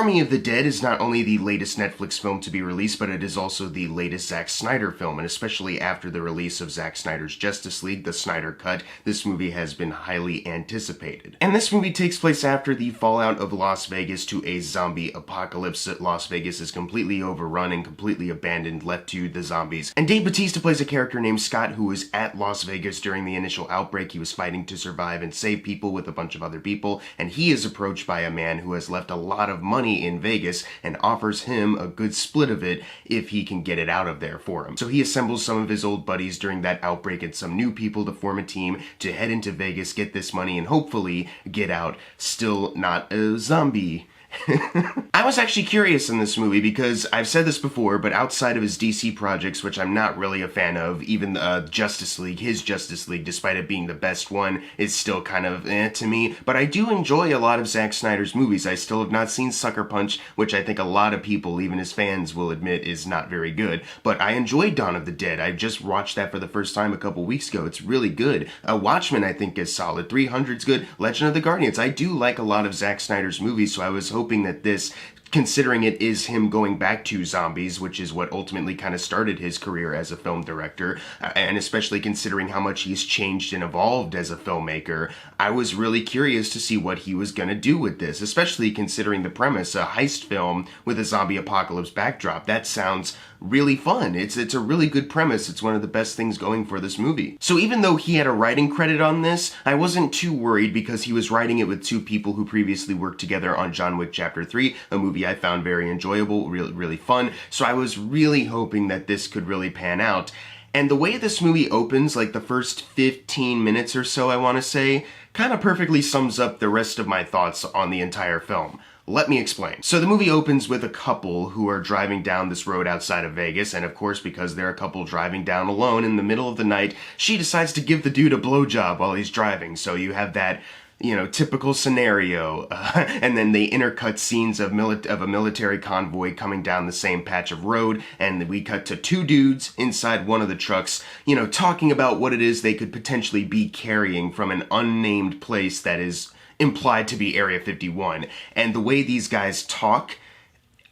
Army of the Dead is not only the latest Netflix film to be released, but it is also the latest Zack Snyder film, and especially after the release of Zack Snyder's Justice League, the Snyder Cut, this movie has been highly anticipated. And this movie takes place after the fallout of Las Vegas to a zombie apocalypse. Las Vegas is completely overrun and completely abandoned, left to the zombies. And Dave Bautista plays a character named Scott who was at Las Vegas during the initial outbreak. He was fighting to survive and save people with a bunch of other people, and he is approached by a man who has left a lot of money in Vegas and offers him a good split of it if he can get it out of there for him. So he assembles some of his old buddies during that outbreak and some new people to form a team to head into Vegas, get this money, and hopefully get out still not a zombie. I was actually curious in this movie because I've said this before, but outside of his DC projects, which I'm not really a fan of, even Justice League, his Justice League, despite it being the best one, is still kind of to me. But I do enjoy a lot of Zack Snyder's movies. I still have not seen Sucker Punch, which I think a lot of people, even his fans, will admit is not very good. But I enjoyed Dawn of the Dead. I just watched that for the first time a couple weeks ago. It's really good. Watchmen, I think, is solid. 300's good. Legend of the Guardians. I do like a lot of Zack Snyder's movies, so I was hoping that this, considering it is him going back to zombies, which is what ultimately kind of started his career as a film director, and especially considering how much he's changed and evolved as a filmmaker, I was really curious to see what he was going to do with this, especially considering the premise, a heist film with a zombie apocalypse backdrop. That sounds really fun. It's a really good premise. It's one of the best things going for this movie. So even though he had a writing credit on this, I wasn't too worried because he was writing it with two people who previously worked together on John Wick Chapter 3, a movie I found very enjoyable, really fun. So I was really hoping that this could really pan out. And the way this movie opens, like the first 15 minutes or so, I want to say, kind of perfectly sums up the rest of my thoughts on the entire film. Let me explain. So the movie opens with a couple who are driving down this road outside of Vegas, and of course, because they're a couple driving down alone in the middle of the night, she decides to give the dude a blowjob while he's driving. So you have that, you know, typical scenario, and then they intercut scenes of a military convoy coming down the same patch of road, and we cut to two dudes inside one of the trucks, you know, talking about what it is they could potentially be carrying from an unnamed place that is implied to be Area 51. And the way these guys talk,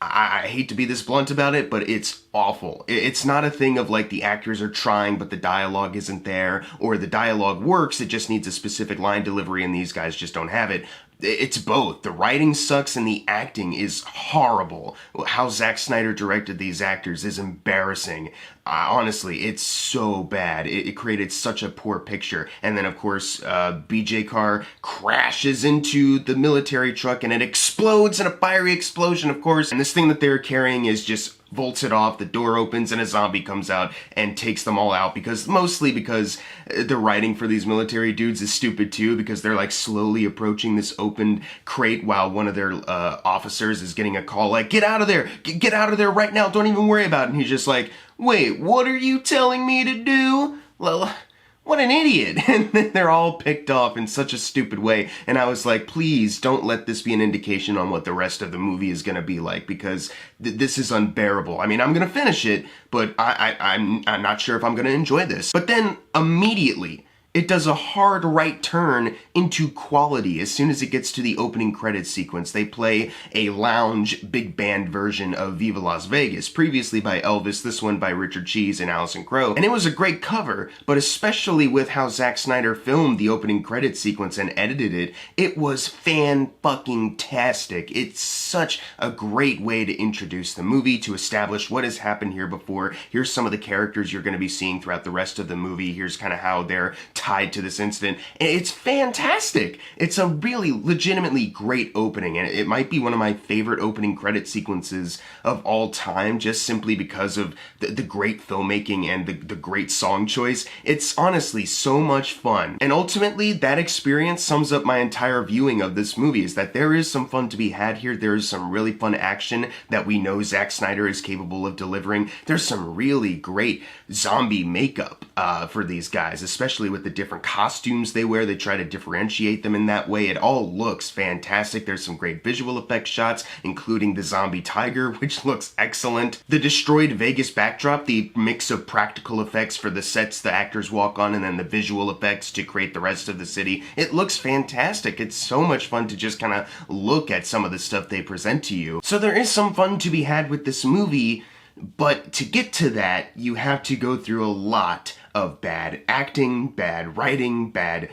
I hate to be this blunt about it, but it's awful. It's not a thing of like the actors are trying but the dialogue isn't there, or the dialogue works, it just needs a specific line delivery and these guys just don't have it. It's both. The writing sucks and the acting is horrible. How Zack Snyder directed these actors is embarrassing. Honestly, it's so bad. It created such a poor picture. And then, of course, BJ car crashes into the military truck and it explodes in a fiery explosion, of course. And this thing that they're carrying is just volts it off, the door opens, and a zombie comes out and takes them all out, mostly because the writing for these military dudes is stupid too, because they're like slowly approaching this opened crate while one of their officers is getting a call like, get out of there, get out of there right now, don't even worry about it. And he's just like, wait, what are you telling me to do? Well, what an idiot. And then they're all picked off in such a stupid way. And I was like, please don't let this be an indication on what the rest of the movie is going to be like, because this is unbearable. I mean, I'm going to finish it, but I'm not sure if I'm going to enjoy this. But then immediately, it does a hard right turn into quality. As soon as it gets to the opening credits sequence, they play a lounge big band version of Viva Las Vegas, previously by Elvis, this one by Richard Cheese and Alison Crowe. And it was a great cover, but especially with how Zack Snyder filmed the opening credits sequence and edited it, it was fan-fucking-tastic. It's such a great way to introduce the movie, to establish what has happened here before. Here's some of the characters you're going to be seeing throughout the rest of the movie. Here's kind of how they're tied to this incident. It's fantastic. It's a really legitimately great opening, and it might be one of my favorite opening credit sequences of all time, just simply because of the great filmmaking and the great song choice. It's honestly so much fun. And ultimately, that experience sums up my entire viewing of this movie, is that there is some fun to be had here. There is some really fun action that we know Zack Snyder is capable of delivering. There's some really great zombie makeup for these guys, especially with the different costumes they wear. They try to differentiate them in that way. It all looks fantastic. There's some great visual effects shots, including the zombie tiger, which looks excellent. The destroyed Vegas backdrop, the mix of practical effects for the sets the actors walk on and then the visual effects to create the rest of the city. It looks fantastic. It's so much fun to just kind of look at some of the stuff they present to you. So there is some fun to be had with this movie, but to get to that, you have to go through a lot of bad acting, bad writing, bad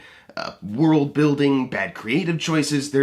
world building, bad creative choices.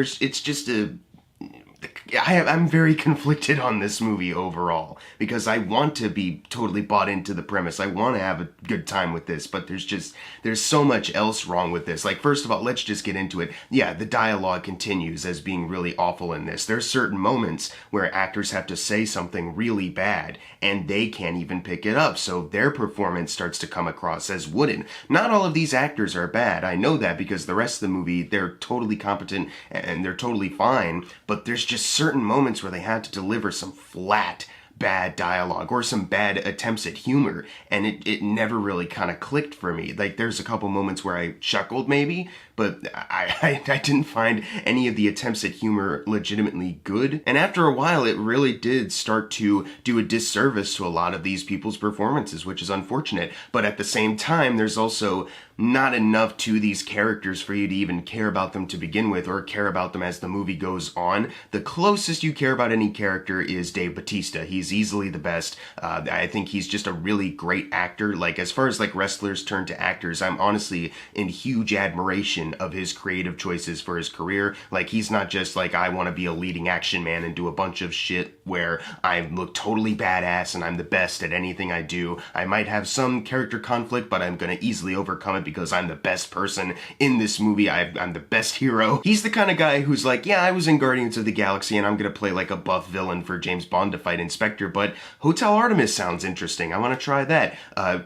I'm very conflicted on this movie overall, because I want to be totally bought into the premise. I want to have a good time with this, but there's so much else wrong with this. Like, first of all, let's just get into it. Yeah, the dialogue continues as being really awful in this. There's certain moments where actors have to say something really bad, and they can't even pick it up, so their performance starts to come across as wooden. Not all of these actors are bad. I know that because the rest of the movie, they're totally competent and they're totally fine, but there's just certain moments where they had to deliver some flat, bad dialogue or some bad attempts at humor, and it never really kind of clicked for me. Like, there's a couple moments where I chuckled maybe, but I didn't find any of the attempts at humor legitimately good. And after a while, it really did start to do a disservice to a lot of these people's performances, which is unfortunate. But at the same time, there's also not enough to these characters for you to even care about them to begin with, or care about them as the movie goes on. The closest you care about any character is Dave Bautista. He's easily the best. I think he's just a really great actor. Like, as far as like wrestlers turn to actors, I'm honestly in huge admiration of his creative choices for his career. Like, he's not just like, I want to be a leading action man and do a bunch of shit where I look totally badass and I'm the best at anything I do. I might have some character conflict, but I'm going to easily overcome it because I'm the best person in this movie. I'm the best hero. He's the kind of guy who's like, yeah, I was in Guardians of the Galaxy and I'm going to play like a buff villain for James Bond to fight Inspector, but Hotel Artemis sounds interesting. I want to try that.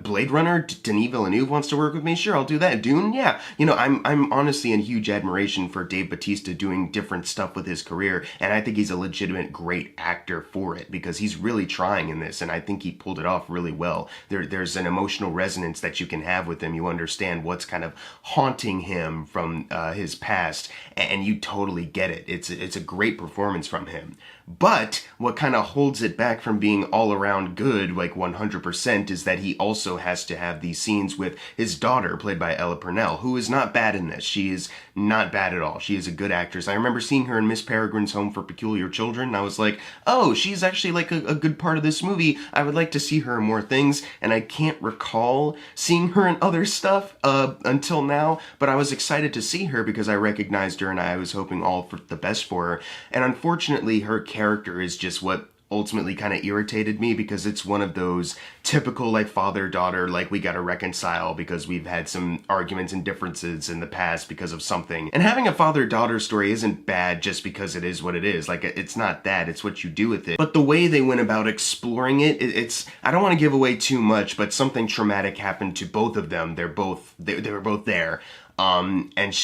Blade Runner, Denis Villeneuve wants to work with me. Sure, I'll do that. Dune, yeah. You know, I'm honestly in huge admiration for Dave Bautista doing different stuff with his career, and I think he's a legitimate great actor for it because he's really trying in this, and I think he pulled it off really well. There's an emotional resonance that you can have with him. You understand what's kind of haunting him from his past, and you totally get it. It's a great performance from him. But what kind of holds it back from being all around good, like 100%, is that he also has to have these scenes with his daughter, played by Ella Purnell, who is not bad in this. She is not bad at all. She is a good actress. I remember seeing her in Miss Peregrine's Home for Peculiar Children, and I was like, oh, she's actually like a good part of this movie. I would like to see her in more things, and I can't recall seeing her in other stuff until now, but I was excited to see her because I recognized her and I was hoping all for the best for her. And unfortunately, her character is just what ultimately kind of irritated me, because it's one of those typical like father-daughter, like we gotta reconcile because we've had some arguments and differences in the past because of something. And having a father-daughter story isn't bad just because it is what it is. Like, it's not that, it's what you do with it. But the way they went about exploring it's I don't want to give away too much, but something traumatic happened to both of them. They were both there. And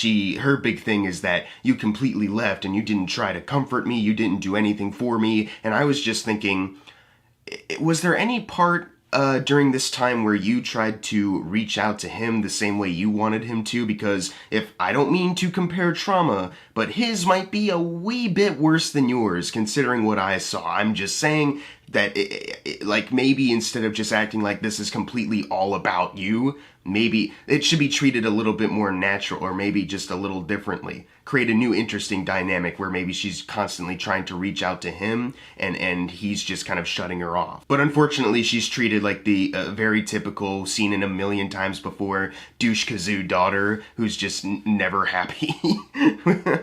her big thing is that you completely left and you didn't try to comfort me, you didn't do anything for me, and I was just thinking, was there any part during this time where you tried to reach out to him the same way you wanted him to? Because I don't mean to compare trauma, but his might be a wee bit worse than yours, considering what I saw. I'm just saying that, like, maybe instead of just acting like this is completely all about you, maybe it should be treated a little bit more natural, or maybe just a little differently. Create a new interesting dynamic where maybe she's constantly trying to reach out to him and he's just kind of shutting her off. But unfortunately, she's treated like the very typical, seen in a million times before, douche kazoo daughter who's just never happy.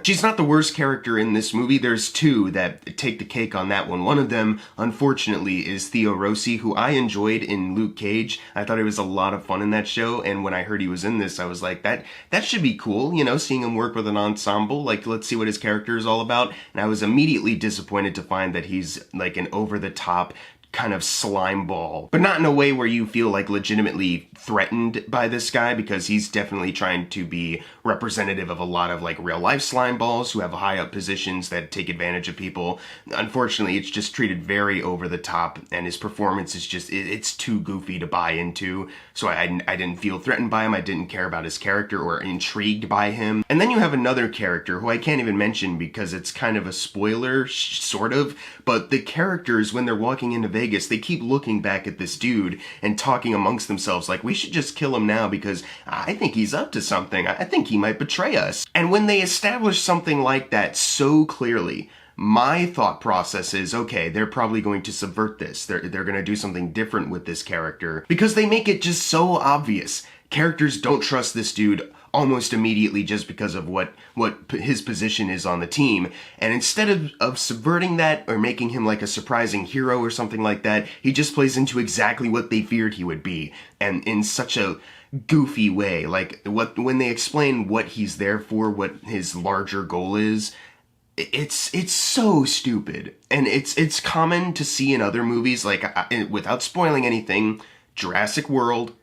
She's not the worst character in this movie. There's two that take the cake on that one. One of them, unfortunately, is Theo Rossi, who I enjoyed in Luke Cage. I thought it was a lot of fun in that show, and when I heard he was in this, I was like, that should be cool, you know, seeing him work with an ensemble. Like, let's see what his character is all about. And I was immediately disappointed to find that he's like an over-the-top kind of slime ball, but not in a way where you feel like legitimately threatened by this guy, because he's definitely trying to be representative of a lot of like real life slime balls who have high up positions that take advantage of people. Unfortunately, it's just treated very over the top, and his performance is just, it's too goofy to buy into. So I didn't feel threatened by him. I didn't care about his character or intrigued by him. And then you have another character who I can't even mention because it's kind of a spoiler, sort of, but the characters, when they're walking into Vegas, they keep looking back at this dude and talking amongst themselves like, we should just kill him now because I think he's up to something. I think he might betray us. And when they establish something like that so clearly, my thought process is, okay, they're probably going to subvert this. They're going to do something different with this character because they make it just so obvious. Characters don't trust this dude almost immediately just because of what his position is on the team. And instead of subverting that or making him like a surprising hero or something like that, he just plays into exactly what they feared he would be. And in such a goofy way, like when they explain what he's there for, what his larger goal is, it's so stupid. And it's common to see in other movies, like without spoiling anything, Jurassic World.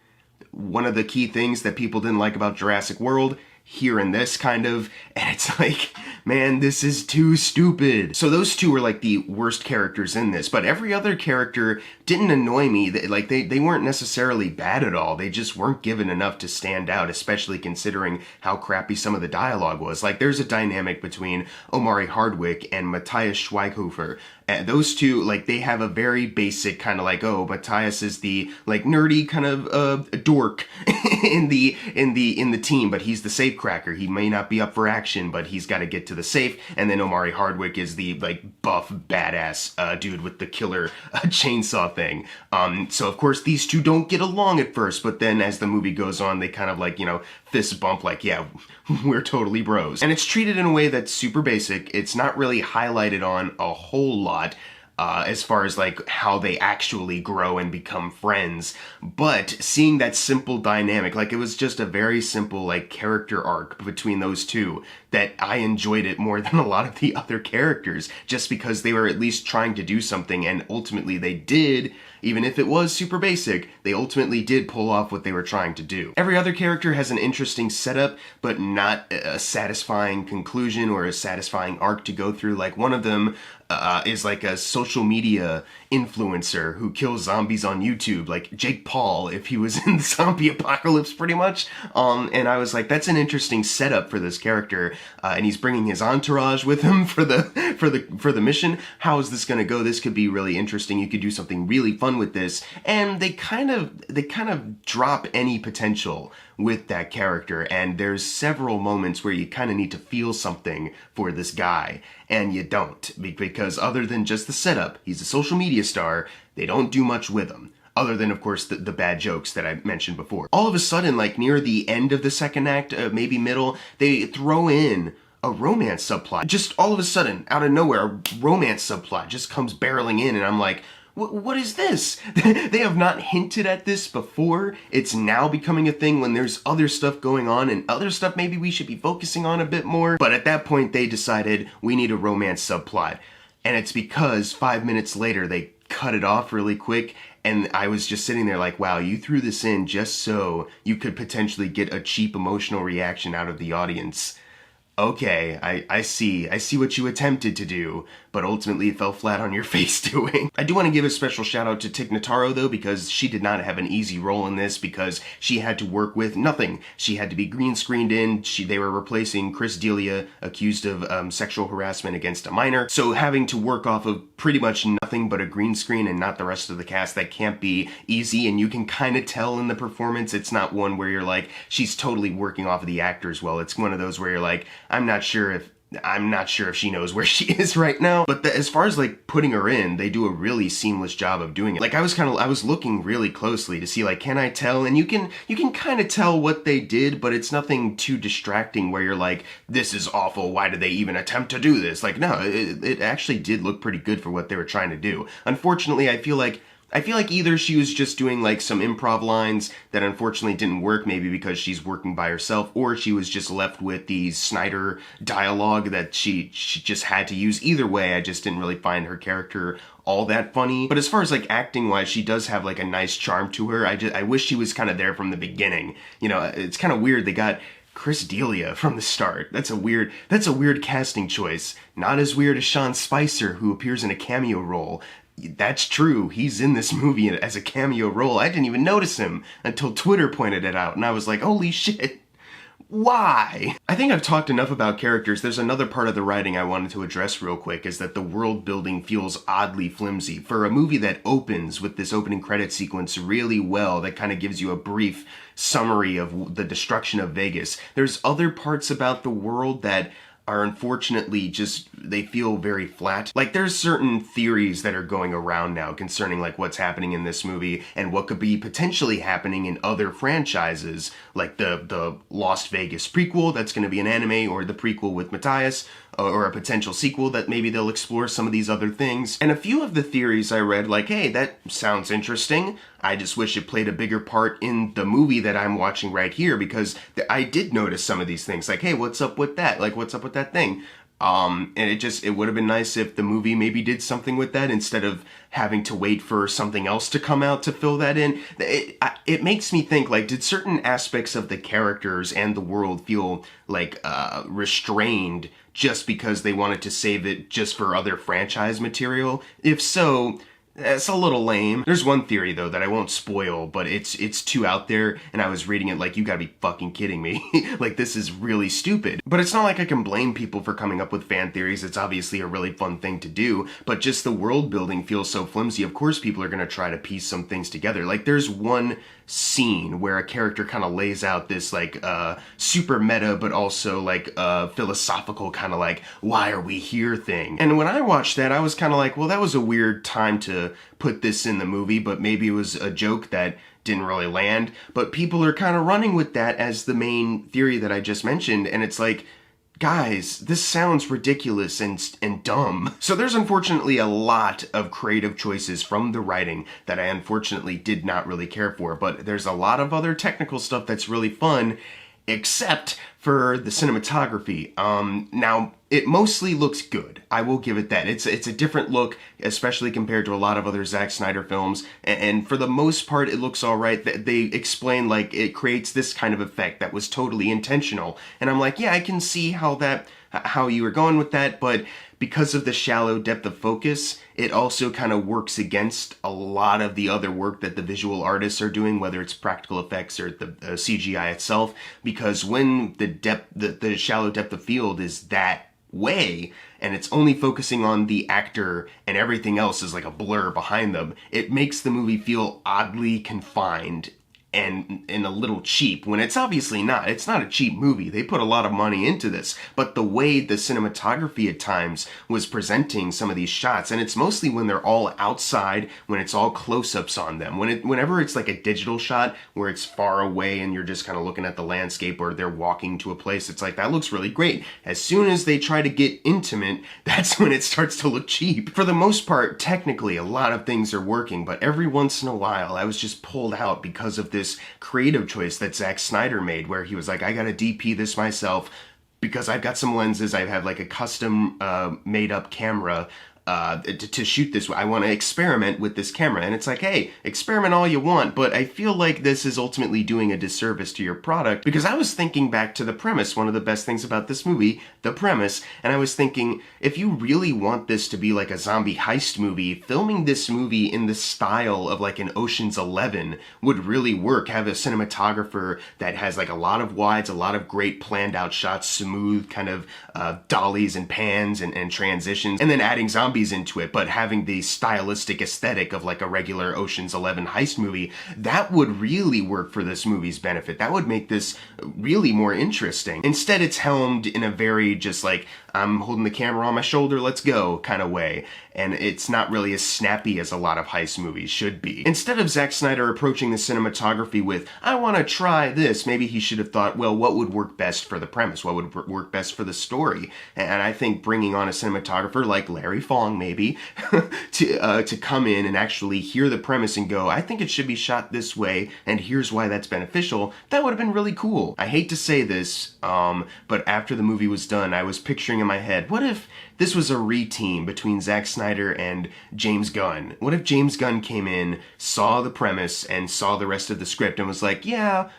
One of the key things that people didn't like about Jurassic World, here in this kind of, and it's like, man, this is too stupid. So those two were like the worst characters in this, but every other character didn't annoy me. Like they weren't necessarily bad at all. They just weren't given enough to stand out, especially considering how crappy some of the dialogue was. Like there's a dynamic between Omari Hardwick and Matthias Schweighöfer. Those two, like, they have a very basic kind of like, oh, Matthias is the like nerdy kind of dork in the team, but he's the safecracker. He may not be up for action, but he's got to get to the safe. And then Omari Hardwick is the like buff badass dude with the killer chainsaw thing. So of course these two don't get along at first, but then as the movie goes on, they kind of like, you know, fist bump like, yeah, we're totally bros. And it's treated in a way that's super basic. It's not really highlighted on a whole lot as far as like how they actually grow and become friends. But seeing that simple dynamic, like it was just a very simple like character arc between those two, that I enjoyed it more than a lot of the other characters, just because they were at least trying to do something, and ultimately they did. Even if it was super basic, they ultimately did pull off what they were trying to do. Every other character has an interesting setup, but not a satisfying conclusion or a satisfying arc to go through. Like one of them is like a social media influencer who kills zombies on YouTube, like Jake Paul if he was in the zombie apocalypse pretty much. And I was like, that's an interesting setup for this character, and he's bringing his entourage with him for the mission. How is this going to go? This could be really interesting. You could do something really fun with this. And they kind of drop any potential with that character, and there's several moments where you kind of need to feel something for this guy, and you don't, because other than just the setup, he's a social media star, they don't do much with him. Other than, of course, the bad jokes that I mentioned before. All of a sudden, like near the end of the second act, maybe middle, they throw in a romance subplot. Just all of a sudden, out of nowhere, a romance subplot just comes barreling in, and I'm like, what is this? They have not hinted at this before. It's now becoming a thing when there's other stuff going on, and other stuff maybe we should be focusing on a bit more. But at that point, they decided we need a romance subplot. And it's because 5 minutes later, they cut it off really quick. And I was just sitting there like, wow, you threw this in just so you could potentially get a cheap emotional reaction out of the audience. Okay, I see what you attempted to do, but ultimately it fell flat on your face doing. I do want to give a special shout out to Tig Notaro though, because she did not have an easy role in this, because she had to work with nothing. She had to be green screened in. They were replacing Chris D'Elia, accused of sexual harassment against a minor. So having to work off of pretty much nothing but a green screen and not the rest of the cast, that can't be easy, and you can kind of tell in the performance. It's not one where you're like, she's totally working off of the actors well. It's one of those where you're like, I'm not sure if she knows where she is right now. But as far as like putting her in, they do a really seamless job of doing it. Like I was looking really closely to see like, can I tell? And you can kind of tell what they did, but it's nothing too distracting where you're like, this is awful. Why did they even attempt to do this? Like, no, it actually did look pretty good for what they were trying to do. Unfortunately, I feel like I feel like either she was just doing like some improv lines that unfortunately didn't work, maybe because she's working by herself, or she was just left with the Snyder dialogue that she just had to use. Either way, I just didn't really find her character all that funny. But as far as like acting wise, she does have like a nice charm to her. I wish she was kind of there from the beginning. You know, it's kind of weird they got Chris D'Elia from the start. That's a weird casting choice. Not as weird as Sean Spicer, who appears in a cameo role. That's true. He's in this movie as a cameo role. I didn't even notice him until Twitter pointed it out, and I was like, holy shit. Why? I think I've talked enough about characters. There's another part of the writing I wanted to address real quick, is that the world building feels oddly flimsy. For a movie that opens with this opening credit sequence really well, that kind of gives you a brief summary of the destruction of Vegas, there's other parts about the world that are unfortunately just, they feel very flat. Like, there's certain theories that are going around now concerning like what's happening in this movie and what could be potentially happening in other franchises, like the Lost Vegas prequel that's going to be an anime, or the prequel with Matthias, or a potential sequel that maybe they'll explore some of these other things. And a few of the theories I read, like, hey, that sounds interesting. I just wish it played a bigger part in the movie that I'm watching right here, because I did notice some of these things, like, hey, what's up with that? Like, what's up with that thing? And it would have been nice if the movie maybe did something with that instead of having to wait for something else to come out to fill that in. It makes me think, like, did certain aspects of the characters and the world feel like restrained just because they wanted to save it just for other franchise material? If so, it's a little lame. There's one theory, though, that I won't spoil, but it's too out there, and I was reading it like, you gotta be fucking kidding me. Like, this is really stupid. But it's not like I can blame people for coming up with fan theories. It's obviously a really fun thing to do, but just the world building feels so flimsy. Of course people are gonna try to piece some things together. Like, there's one scene where a character kind of lays out this like super meta but also like philosophical kind of like, why are we here thing. And when I watched that, I was kind of like, well, that was a weird time to put this in the movie, but maybe it was a joke that didn't really land. But people are kind of running with that as the main theory that I just mentioned, and it's like, guys, this sounds ridiculous and dumb. So there's unfortunately a lot of creative choices from the writing that I unfortunately did not really care for, but there's a lot of other technical stuff that's really fun, except for the cinematography. Now, it mostly looks good. I will give it that. It's a different look, especially compared to a lot of other Zack Snyder films, and for the most part, it looks alright. They explain, like, it creates this kind of effect that was totally intentional, and I'm like, yeah, I can see how you were going with that, but because of the shallow depth of focus, it also kind of works against a lot of the other work that the visual artists are doing, whether it's practical effects or the CGI itself, because when the shallow depth of field is that way, and it's only focusing on the actor and everything else is like a blur behind them, it makes the movie feel oddly confined and a little cheap, when it's obviously not. It's not a cheap movie. They put a lot of money into this, but the way the cinematography at times was presenting some of these shots, and it's mostly when they're all outside, when it's all close-ups on them. Whenever it's like a digital shot where it's far away and you're just kind of looking at the landscape, or they're walking to a place, it's like, that looks really great. As soon as they try to get intimate, that's when it starts to look cheap. For the most part, technically, a lot of things are working, but every once in a while, I was just pulled out because of this creative choice that Zack Snyder made, where he was like, I gotta DP this myself because I've got some lenses. I have like a custom made up camera to shoot this. I want to experiment with this camera. And it's like, hey, experiment all you want, but I feel like this is ultimately doing a disservice to your product, because I was thinking back to the premise, one of the best things about this movie, the premise, and I was thinking, if you really want this to be like a zombie heist movie, filming this movie in the style of like an Ocean's 11 would really work. Have a cinematographer that has like a lot of wides, a lot of great planned out shots, smooth kind of dollies and pans and transitions, and then adding zombies into it, but having the stylistic aesthetic of like a regular Ocean's 11 heist movie. That would really work for this movie's benefit. That would make this really more interesting. Instead, it's helmed in a very just like, I'm holding the camera on my shoulder, let's go kind of way. And it's not really as snappy as a lot of heist movies should be. Instead of Zack Snyder approaching the cinematography with, I want to try this, maybe he should have thought, well, what would work best for the premise? What would work best for the story? And I think bringing on a cinematographer like Larry Fong, maybe, to come in and actually hear the premise and go, I think it should be shot this way, and here's why that's beneficial, that would have been really cool. I hate to say this, but after the movie was done, I was picturing in my head, what if this was a re-team between Zack Snyder and James Gunn? What if James Gunn came in, saw the premise, and saw the rest of the script and was like, yeah,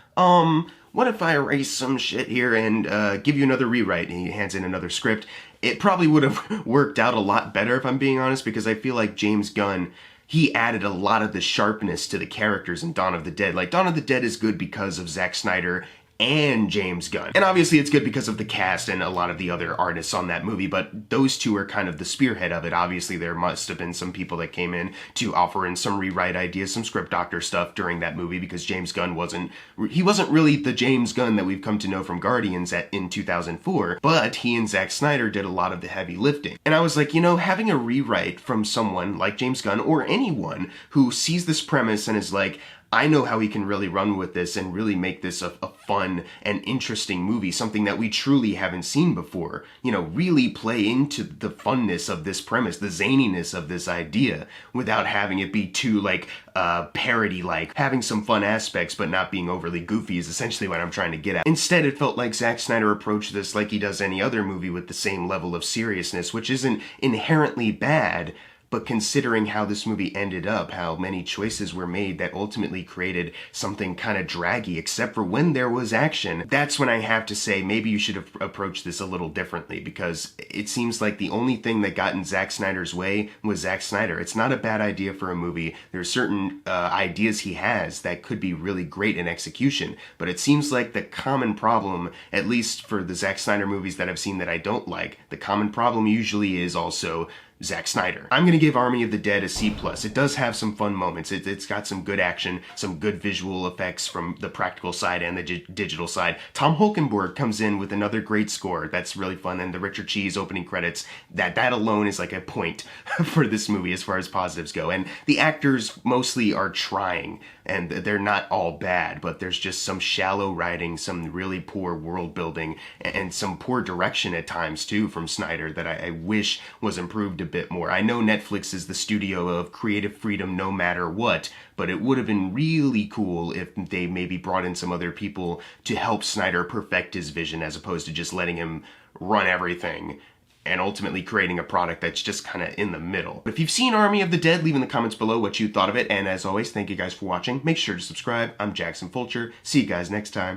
what if I erase some shit here and give you another rewrite? And he hands in another script. It probably would have worked out a lot better, if I'm being honest, because I feel like James Gunn, he added a lot of the sharpness to the characters in Dawn of the Dead. Like, Dawn of the Dead is good because of Zack Snyder and James Gunn. And obviously it's good because of the cast and a lot of the other artists on that movie, but those two are kind of the spearhead of it. Obviously there must have been some people that came in to offer in some rewrite ideas, some script doctor stuff during that movie, because James Gunn wasn't really the James Gunn that we've come to know from Guardians in 2004, but he and Zack Snyder did a lot of the heavy lifting. And I was like, you know, having a rewrite from someone like James Gunn or anyone who sees this premise and is like, I know how he can really run with this and really make this a fun and interesting movie, something that we truly haven't seen before. You know, really play into the funness of this premise, the zaniness of this idea, without having it be too, like, parody-like. Having some fun aspects, but not being overly goofy is essentially what I'm trying to get at. Instead, it felt like Zack Snyder approached this like he does any other movie, with the same level of seriousness, which isn't inherently bad, but considering how this movie ended up, how many choices were made that ultimately created something kind of draggy, except for when there was action, that's when I have to say maybe you should have approached this a little differently, because it seems like the only thing that got in Zack Snyder's way was Zack Snyder. It's not a bad idea for a movie. There are certain ideas he has that could be really great in execution, but it seems like the common problem, at least for the Zack Snyder movies that I've seen that I don't like, the common problem usually is also Zack Snyder. I'm gonna give Army of the Dead a C+. It does have some fun moments. It's got some good action, some good visual effects from the practical side and the digital side. Tom Holkenborg comes in with another great score. That's really fun. And the Richard Cheese opening credits, that alone is like a point for this movie as far as positives go. And the actors mostly are trying, and they're not all bad, but there's just some shallow writing, some really poor world building, and some poor direction at times too from Snyder that I wish was improved a bit more. I know Netflix is the studio of creative freedom no matter what, but it would have been really cool if they maybe brought in some other people to help Snyder perfect his vision, as opposed to just letting him run everything and ultimately creating a product that's just kind of in the middle. But if you've seen Army of the Dead, leave in the comments below what you thought of it, and as always, thank you guys for watching. Make sure to subscribe. I'm Jackson Fulcher. See you guys next time.